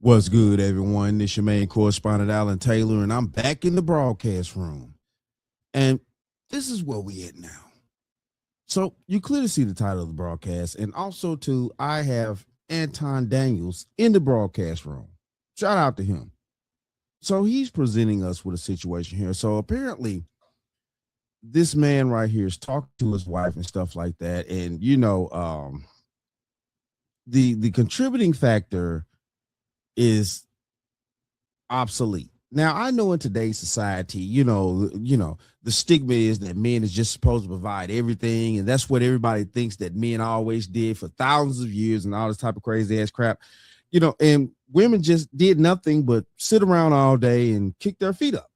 What's good, everyone? This your main correspondent, Alan Taylor, and I'm back in the broadcast room. And this is where we at now. So you clearly see the title of the broadcast, and also too, I have Anton Daniels in the broadcast room. Shout out to him. So he's presenting us with a situation here. So apparently, this man right here is talking to his wife and stuff like that, and the contributing factor is obsolete. Now I know in today's society, the stigma is that men is just supposed to provide everything, and that's what everybody thinks that men always did for thousands of years and all this type of crazy ass crap. And women just did nothing but sit around all day and kick their feet up.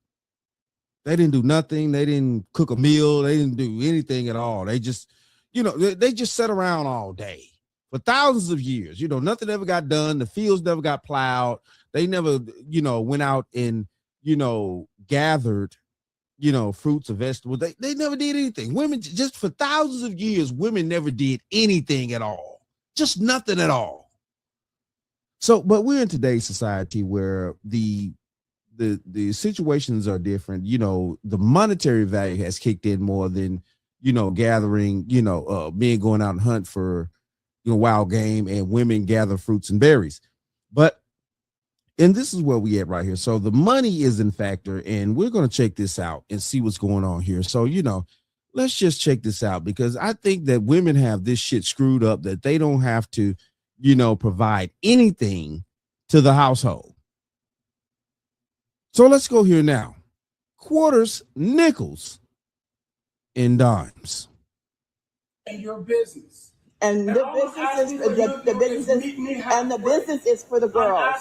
They didn't do nothing. They didn't cook a meal. They didn't do anything at all. They just, they just sat around all day for thousands of years. Nothing ever got done. The fields never got plowed. They never, went out and, gathered, fruits or vegetables. They never did anything. Women, just for thousands of years, women never did anything at all. Just nothing at all. So, but we're in today's society where the situations are different. The monetary value has kicked in more than, gathering, men going out and hunt for, wild game, and women gather fruits and berries. And this is where we at right here. So the money is in factor, and we're going to check this out and see what's going on here. So, let's just check this out, because I think that women have this shit screwed up that they don't have to, provide anything to the household. So let's go here now. Quarters, nickels, and dimes. And your business. And the business is for the girls,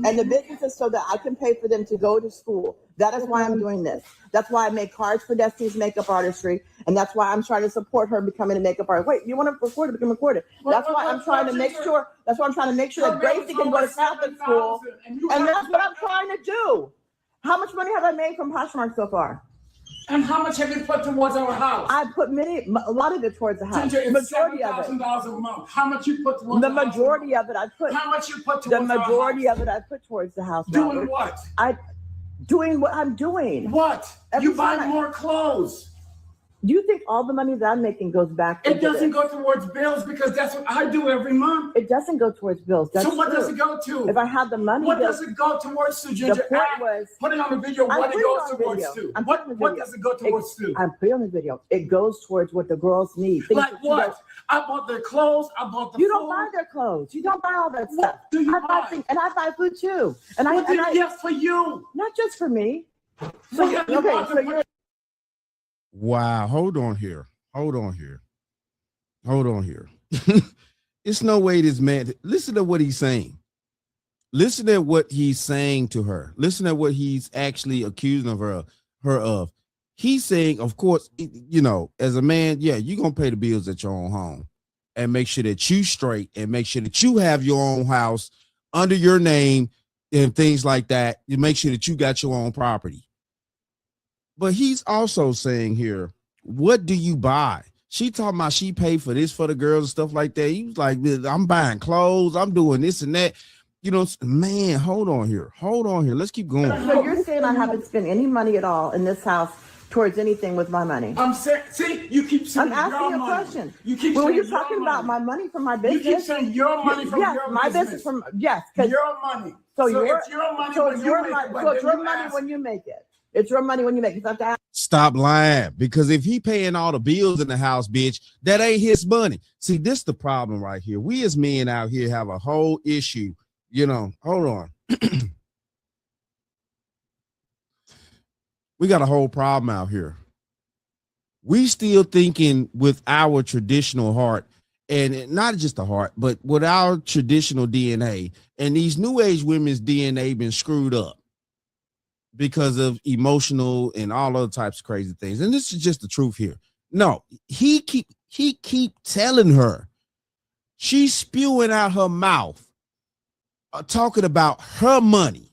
and the business is so that I can pay for them to go to school. That is why I'm doing this. That's why I make cards for Destiny's Makeup Artistry, and that's why I'm trying to support her becoming a makeup artist. Wait, you want to record it? Become recorded. That's why I'm trying to make sure. That's why I'm trying to make sure that Gracie can go to Catholic school, and that's what I'm trying to do. How much money have I made from Poshmark so far? And how much have you put towards our house? I put a lot of it towards the house. Ginger, it's $7,000 a month. How much you put towards the majority of it? I put. How much you put towards the majority of it? I put towards the house. Doing what? Doing what I'm doing. What? You buy more clothes. Do you think all the money that I'm making goes back? It doesn't go towards bills, because that's what I do every month. It doesn't go towards bills. So what does it go to? If I had the money, what does it go towards to, Ginger? The point was, put it on the video. What it goes towards to? What does it go towards to? I'm putting on the video. It goes towards what the girls need. Like what? I bought their clothes. I bought the food. You don't buy their clothes. You don't buy all that stuff. What do you buy? And I buy food too. And yes, for you. Not just for me. Wow. Hold on here. It's no way this man. Listen to what he's saying. Listen to what he's saying to her. Listen to what he's actually accusing of her of. He's saying, of course, as a man, yeah, you're going to pay the bills at your own home and make sure that you straight and make sure that you have your own house under your name and things like that. You make sure that you got your own property. But he's also saying here, what do you buy? She talking about she paid for this for the girls and stuff like that. He was like, I'm buying clothes. I'm doing this and that. Man, hold on here. Let's keep going. So you're saying I haven't spent any money at all in this house towards anything with my money? I'm saying, see, you keep saying I'm asking you a question. You keep saying you're talking about my money from my business. You keep saying your money from your my business from your money. So it's your money when you make it. So it's your money when you make it. It's your money when you make it. Stop lying, because if he paying all the bills in the house, bitch, that ain't his money. See, this is the problem right here. We as men out here have a whole issue. Hold on. We got a whole problem out here. We still thinking with our traditional heart, and not just the heart, but with our traditional DNA. And these new age women's DNA been screwed up because of emotional and all other types of crazy things. And this is just the truth here. No, he keep telling her, she's spewing out her mouth, talking about her money.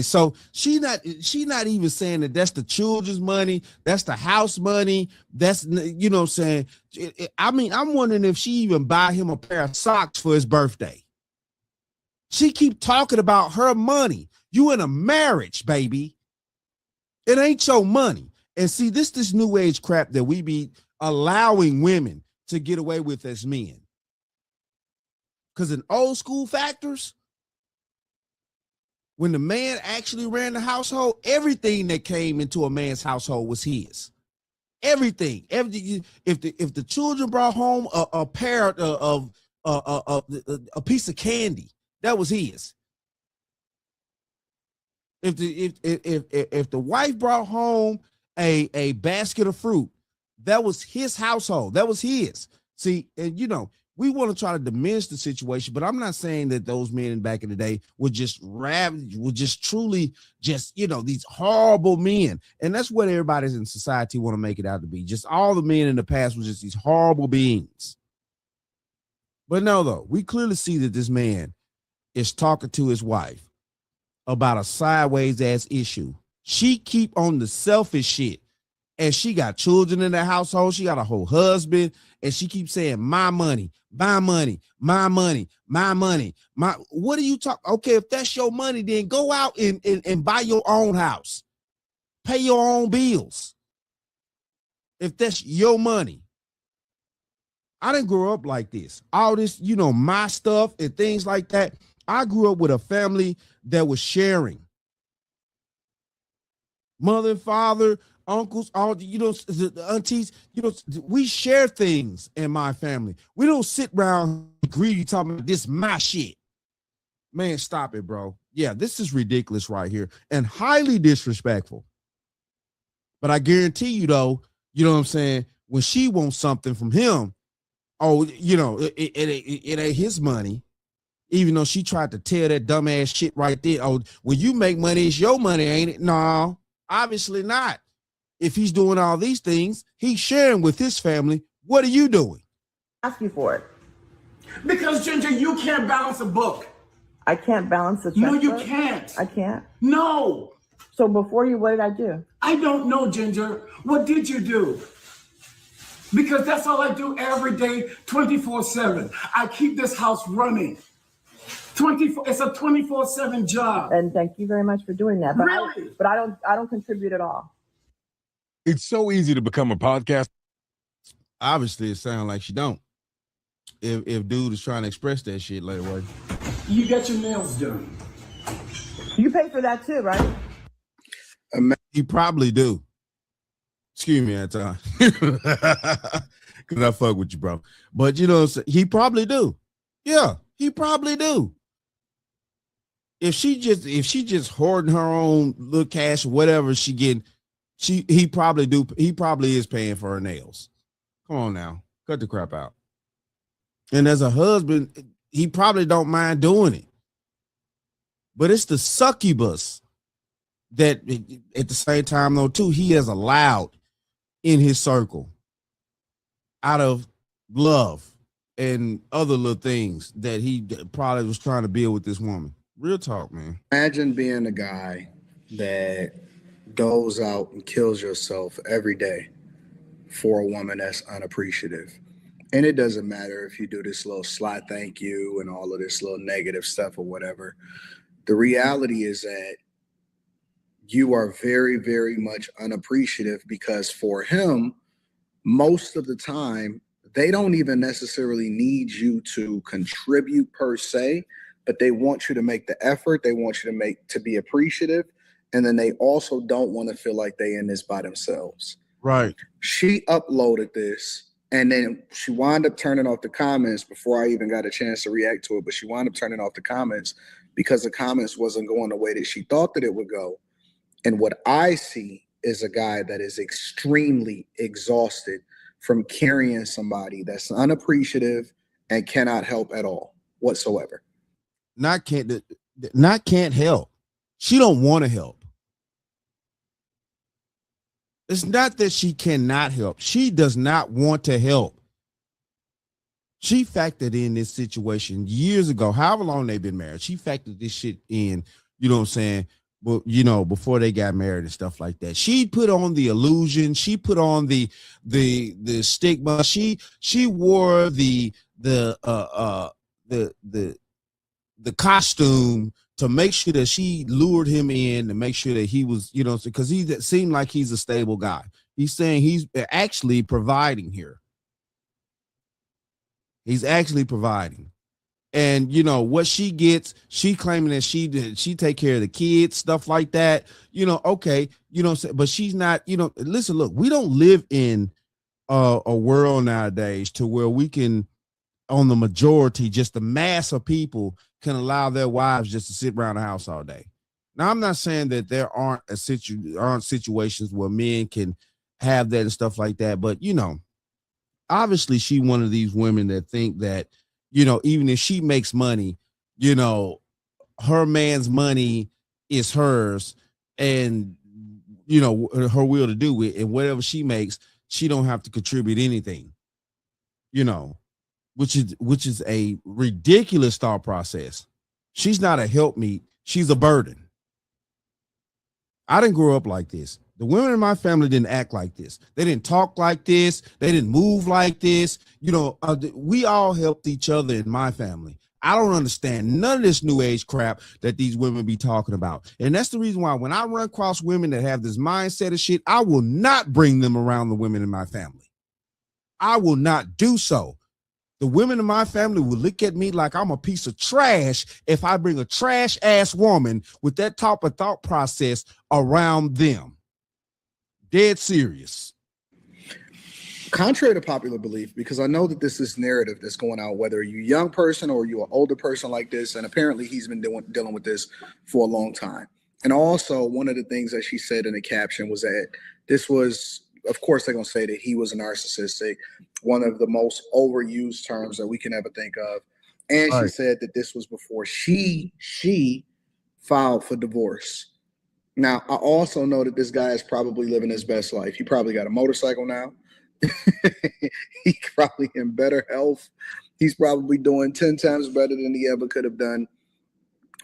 So she not even saying that that's the children's money, that's the house money, that's, what I'm saying. I'm wondering if she even buy him a pair of socks for his birthday. She keep talking about her money. You in a marriage, baby. It ain't your money. And see, this new age crap that we be allowing women to get away with as men. Because in old school factors, when the man actually ran the household, everything that came into a man's household was his. Everything. If the children brought home a pair of a piece of candy, that was his. If the wife brought home a basket of fruit, that was his household. That was his. See, and we want to try to diminish the situation, but I'm not saying that those men back in the day were just truly these horrible men. And that's what everybody's in society want to make it out to be. Just all the men in the past were just these horrible beings. But no, though, we clearly see that this man is talking to his wife about a sideways ass issue. She keep on the selfish shit. And she got children in the household. She got a whole husband. And she keeps saying, my money, my money, my money, my money. What are you talking? Okay, if that's your money, then go out and buy your own house. Pay your own bills. If that's your money. I didn't grow up like this. All this, my stuff and things like that. I grew up with a family that was sharing. Mother and father, uncles, all the aunties, we share things in my family. We don't sit around greedy talking about this my shit. Man, stop it, bro. Yeah, this is ridiculous right here and highly disrespectful. But I guarantee you, though, you know what I'm saying? When she wants something from him, it ain't his money. Even though she tried to tell that dumbass shit right there. Oh, when you make money, it's your money, ain't it? No, obviously not. If he's doing all these things, he's sharing with his family. What are you doing? Ask you for it. Because, Ginger, you can't balance a book. I can't balance the checkbook? No, you can't. I can't? No. So before you, what did I do? I don't know, Ginger. What did you do? Because that's all I do every day, 24/7. I keep this house running. It's a 24/7 job. And thank you very much for doing that. But Really? I don't contribute at all. It's so easy to become a podcast. Obviously, it sounds like she don't. If dude is trying to express that shit later on. You got your nails done. You pay for that too, right? He probably do. Excuse me, Anton. Because I fuck with you, bro. But he probably do. Yeah, he probably do. If she just hoarding her own little cash, whatever she getting, he probably do. He probably is paying for her nails. Come on now, cut the crap out. And as a husband, he probably don't mind doing it. But it's the succubus that at the same time, though, too, he has allowed in his circle out of love and other little things that he probably was trying to build with this woman. Real talk, man. Imagine being a guy that goes out and kills yourself every day for a woman that's unappreciative. And it doesn't matter if you do this little sly thank you and all of this little negative stuff or whatever. The reality is that you are very, very much unappreciative because for him, most of the time, they don't even necessarily need you to contribute per se, but they want you to make the effort. They want you to be appreciative. And then they also don't want to feel like they in this by themselves. Right. She uploaded this and then she wound up turning off the comments before I even got a chance to react to it. But she wound up turning off the comments because the comments wasn't going the way that she thought that it would go. And what I see is a guy that is extremely exhausted from carrying somebody that's unappreciative and cannot help at all whatsoever. Not can't help. She don't want to help. It's not that she cannot help. She does not want to help. She factored in this situation years ago, however long they've been married. She factored this shit in, you know what I'm saying? Well, before they got married and stuff like that. She put on the illusion. She put on the stigma. She wore the the costume to make sure that she lured him in to make sure that he was, you know, because he seemed like he's a stable guy. He's saying he's actually providing here. He's actually providing. And you know what she gets, she claiming that she take care of the kids, stuff like that. You know, okay, you know, but she's not, you know, listen, look, we don't live in a world nowadays to where we can, on the majority, just the mass of people can allow their wives just to sit around the house all day. Now, I'm not saying that there aren't situations where men can have that and stuff like that, but you know, obviously she one of these women that think that, you know, even if she makes money, you know, her man's money is hers, and you know, her will to do it, and whatever she makes, she don't have to contribute anything, you know, which is a ridiculous thought process. She's not a helpmeet, she's a burden. I didn't grow up like this. The women in my family didn't act like this. They didn't talk like this. They didn't move like this. You know, we all helped each other in my family. I don't understand none of this new age crap that these women be talking about. And that's the reason why when I run across women that have this mindset of shit, I will not bring them around the women in my family. I will not do so. The women in my family will look at me like I'm a piece of trash if I bring a trash ass woman with that type of thought process around them. Dead serious. Contrary to popular belief, because I know that this is narrative that's going out, whether you're a young person or you're an older person like this, and apparently he's been dealing with this for a long time. And also, one of the things that she said in the caption was that this was, of course, they're going to say that he was a narcissistic, one of the most overused terms that we can ever think of. And Right. she said that this was before she filed for divorce. Now, I also know that this guy is probably living his best life. He probably got a motorcycle now. He's probably in better health. He's probably doing 10 times better than he ever could have done.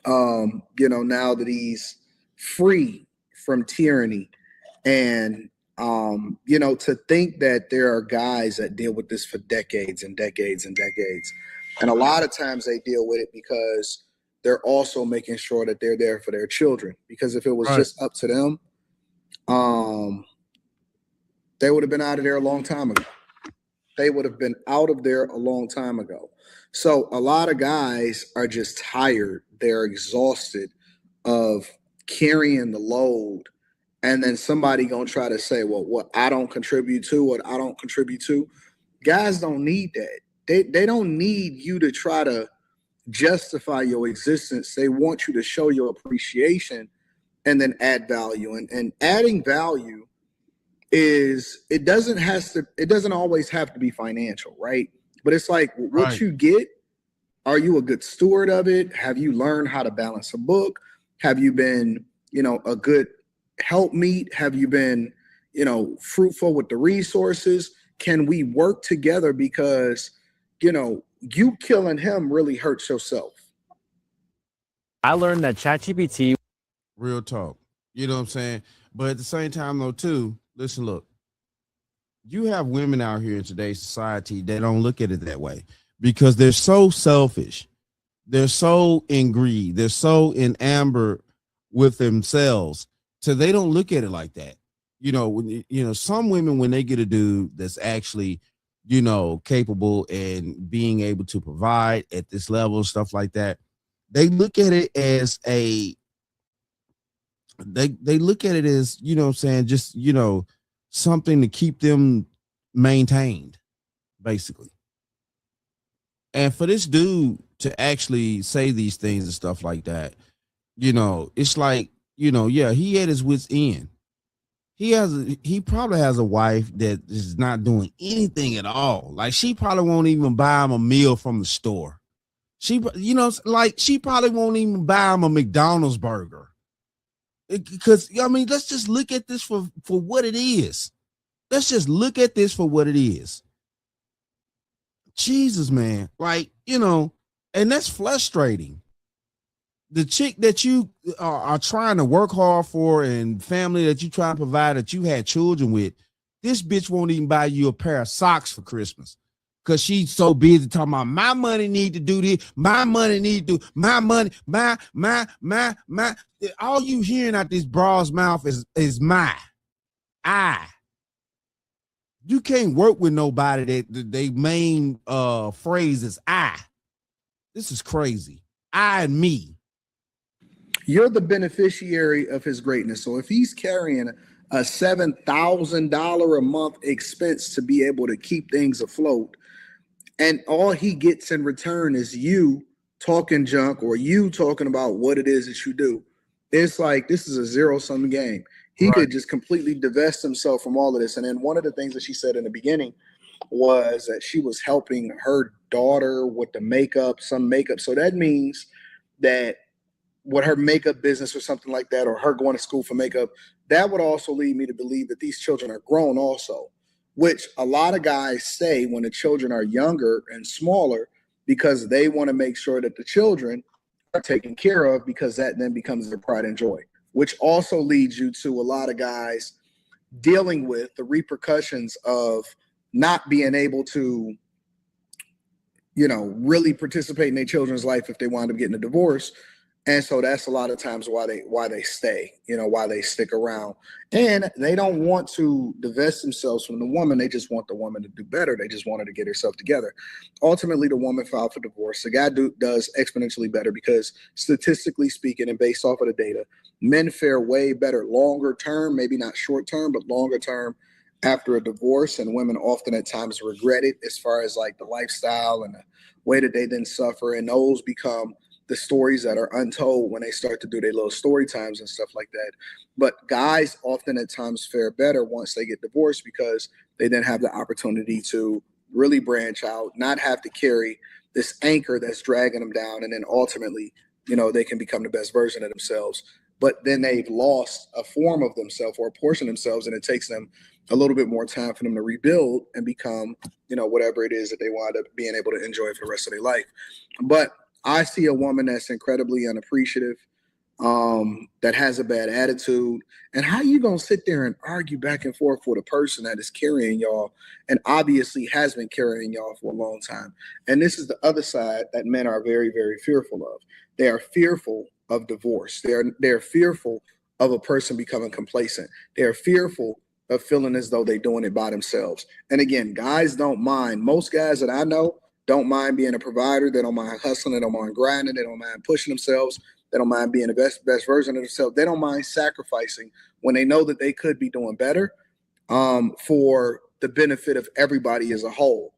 You know, now that he's free from tyranny. And, you know, to think that there are guys that deal with this for decades and decades and decades. And a lot of times they deal with it because they're also making sure that they're there for their children. Because if it was just up to them, they would have been out of there a long time ago. They would have been out of there a long time ago. So a lot of guys are just tired. They're exhausted of carrying the load. And then somebody going to try to say, well, what I don't contribute to, what I don't contribute to. Guys don't need that. They don't need you to try to justify your existence. They want you to show your appreciation and then add value. And adding value is, it doesn't always have to be financial, right? But it's like what you get, are you a good steward of it? Have you learned how to balance a book? Have you been, you know, a good helpmeet? Have you been, you know, fruitful with the resources? Can we work together? Because, you know, you killing him really hurts yourself. I learned that ChatGPT. Real talk. You know what I'm saying? But at the same time, though, too, listen, look, you have women out here in today's society that don't look at it that way because they're so selfish. They're so in greed. They're so in amber with themselves. So they don't look at it like that. You know, when you know, some women, when they get a dude that's actually, you know, capable and being able to provide at this level, stuff like that, they look at it as they look at it as, you know what I'm saying, just, you know, something to keep them maintained, basically. And for this dude to actually say these things and stuff like that, you know, it's like, you know, yeah, he had his wits end. He probably has a wife that is not doing anything at all. Like, she probably won't even buy him a meal from the store. She, you know, like, she probably won't even buy him a McDonald's burger. Because, I mean, let's just look at this for what it is. Let's just look at this for what it is. Jesus, man. Like, you know, and that's frustrating. The chick that you are trying to work hard for and family that you try to provide, that you had children with, this bitch won't even buy you a pair of socks for Christmas because she's so busy talking about my money need to do this, my money need to do my money, my. All you hearing out this broad's mouth is my, I. You can't work with nobody that they main phrase is I. This is crazy. I and me. You're the beneficiary of his greatness. So if he's carrying a $7,000 a month expense to be able to keep things afloat, and all he gets in return is you talking junk or you talking about what it is that you do, it's like this is a zero-sum game. He could just completely divest himself from all of this. And then one of the things that she said in the beginning was that she was helping her daughter with the makeup, some makeup. So that means that with her makeup business or something like that, or her going to school for makeup, that would also lead me to believe that these children are grown also, which a lot of guys say when the children are younger and smaller, because they want to make sure that the children are taken care of, because that then becomes their pride and joy, which also leads you to a lot of guys dealing with the repercussions of not being able to, really participate in their children's life if they wind up getting a divorce. And so that's a lot of times why they stay, why they stick around. And they don't want to divest themselves from the woman. They just want the woman to do better. They just want her to get herself together. Ultimately, the woman filed for divorce. The guy does exponentially better because statistically speaking and based off of the data, men fare way better longer term, maybe not short term, but longer term after a divorce. And women often at times regret it as far as like the lifestyle and the way that they then suffer. And those become the stories that are untold when they start to do their little story times and stuff like that. But guys often at times fare better once they get divorced because they then have the opportunity to really branch out, not have to carry this anchor that's dragging them down. And then ultimately, they can become the best version of themselves. But then they've lost a form of themselves or a portion of themselves, and it takes them a little bit more time for them to rebuild and become, whatever it is that they wind up being able to enjoy for the rest of their life. But I see a woman that's incredibly unappreciative, that has a bad attitude. And how you gonna sit there and argue back and forth with a person that is carrying y'all and obviously has been carrying y'all for a long time? And this is the other side that men are very, very fearful of. They are fearful of divorce. They're fearful of a person becoming complacent. They're fearful of feeling as though they're doing it by themselves. And again, guys don't mind. Most guys that I know don't mind being a provider. They don't mind hustling. They don't mind grinding. They don't mind pushing themselves. They don't mind being the best version of themselves. They don't mind sacrificing when they know that they could be doing better, for the benefit of everybody as a whole.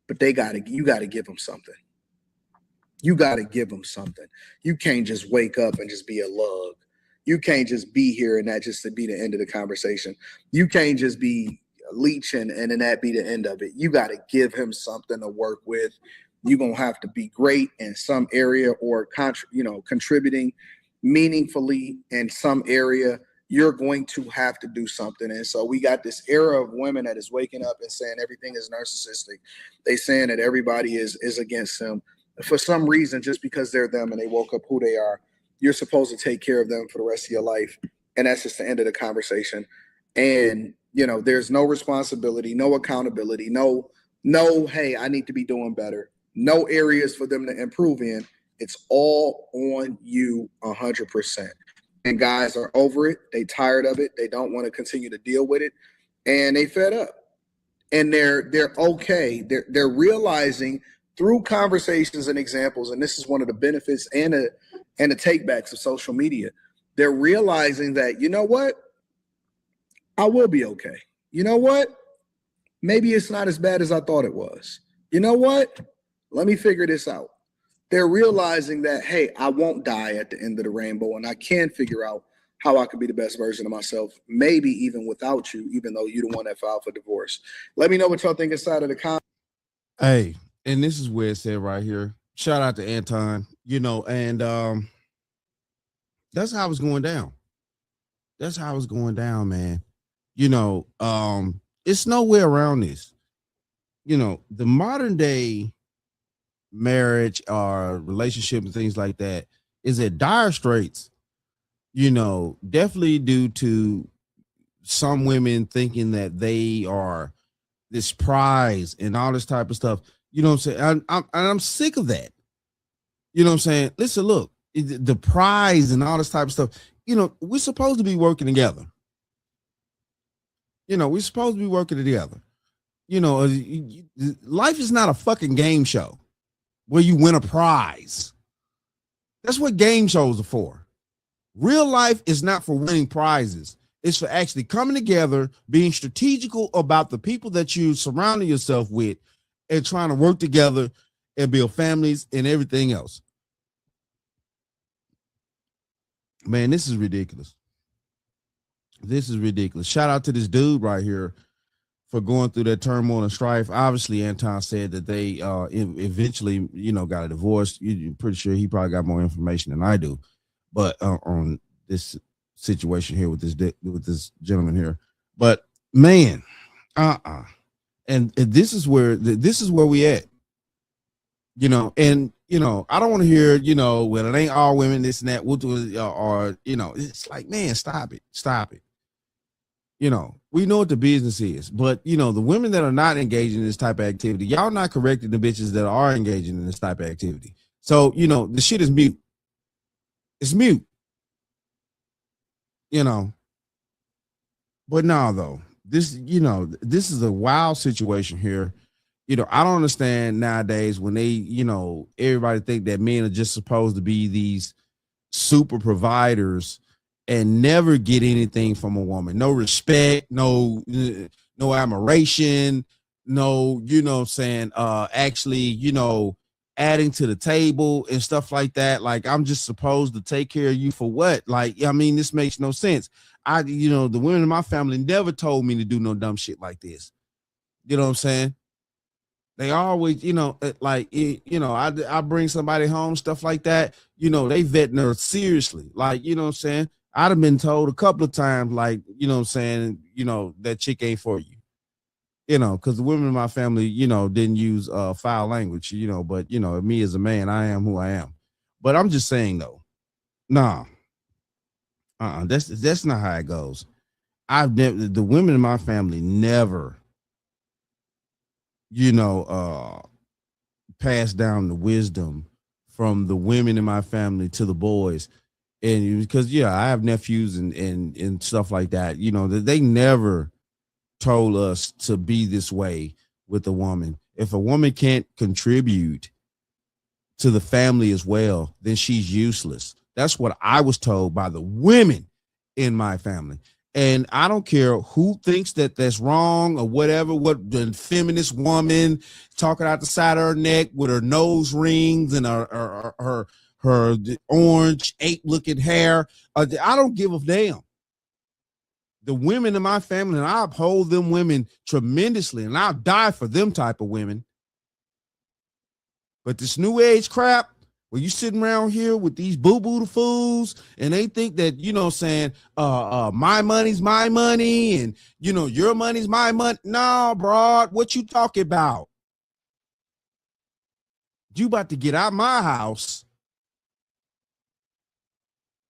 But you got to give them something. You got to give them something. You can't just wake up and just be a lug. You can't just be here and that just to be the end of the conversation. You can't just be leeching and then that be the end of it. You got to give him something to work with. You're going to have to be great in some area or contributing meaningfully in some area. You're going to have to do something. And so we got this era of women that is waking up and saying everything is narcissistic. They saying that everybody is against them for some reason, just because they're them and they woke up who they are. You're supposed to take care of them for the rest of your life. And that's just the end of the conversation. And there's no responsibility, no accountability, no, hey, I need to be doing better. No areas for them to improve in. It's all on you 100%. And guys are over it. They tired of it. They don't want to continue to deal with it. And they fed up. And they're okay. They're realizing through conversations and examples, and this is one of the benefits and the takebacks of social media. They're realizing that, you know what? I will be okay. You know what? Maybe it's not as bad as I thought it was. You know what? Let me figure this out. They're realizing that, hey, I won't die at the end of the rainbow, and I can figure out how I can be the best version of myself, maybe even without you, even though you're the one that filed for divorce. Let me know what y'all think inside of the comments. Hey, and this is where it said right here. Shout out to Anton, and that's how it's going down. That's how it's going down, man. It's nowhere around this. The modern day marriage or relationship and things like that is at dire straits, definitely due to some women thinking that they are this prize and all this type of stuff. You know what I'm saying? I'm sick of that. You know what I'm saying? Listen, look, the prize and all this type of stuff. You know, we're supposed to be working together. You know, we're supposed to be working together. You know, life is not a fucking game show where you win a prize. That's what game shows are for. Real life is not for winning prizes. It's for actually coming together, being strategical about the people that you surrounding yourself with, and trying to work together and build families and everything else. Man, this is ridiculous. This is ridiculous. Shout out to this dude right here for going through that turmoil and strife. Obviously, Anton said that they eventually, you know, got a divorce. You're pretty sure he probably got more information than I do, but on this situation here with this gentleman here. But man, and this is where we at. You know, and you know, I don't want to hear, you know, well, it ain't all women, this and that. We'll do it, or you know, it's like, man, stop it. You know, we know what the business is, but you know, the women that are not engaging in this type of activity, y'all not correcting the bitches that are engaging in this type of activity. So, you know, the shit is mute. It's mute. You know, but no, though, this, you know, this is a wild situation here. You know, I don't understand nowadays when they, you know, everybody think that men are just supposed to be these super providers and never get anything from a woman. No respect, no admiration, no, you know what I'm saying, actually, you know, adding to the table and stuff like that. Like, I'm just supposed to take care of you for what? Like, I mean, this makes no sense. You know, the women in my family never told me to do no dumb shit like this. You know what I'm saying? They always, you know, like, you know, I bring somebody home, stuff like that. You know, they vetting her seriously. Like, you know what I'm saying? I'd have been told a couple of times, like, you know what I'm saying, you know, that chick ain't for you. You know, because the women in my family, you know, didn't use foul language, you know, but, you know, me as a man, I am who I am. But I'm just saying, though, nah, that's not how it goes. The women in my family never, you know, pass down the wisdom from the women in my family to the boys. And because, yeah, I have nephews and stuff like that, you know, that they never told us to be this way with a woman. If a woman can't contribute to the family as well, then she's useless. That's what I was told by the women in my family. And I don't care who thinks that that's wrong or whatever, what the feminist woman talking out the side of her neck with her nose rings and her orange ape looking hair. I don't give a damn. The women in my family, and I uphold them women tremendously, and I'll die for them type of women. But this new age crap, where you sitting around here with these boo-boo fools, and they think that, you know, saying, my money's my money, and, you know, your money's my money. No, broad, what you talking about? You about to get out my house.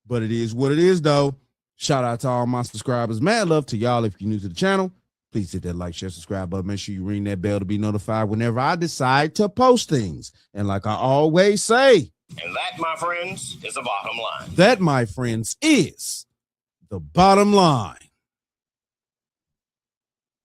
But it is what it is, though. Shout out to all my subscribers. Mad love to y'all. If you're new to the channel, please hit that like, share, subscribe button. Make sure you ring that bell to be notified whenever I decide to post things. And like I always say, and that, my friends, is the bottom line. That, my friends, is the bottom line.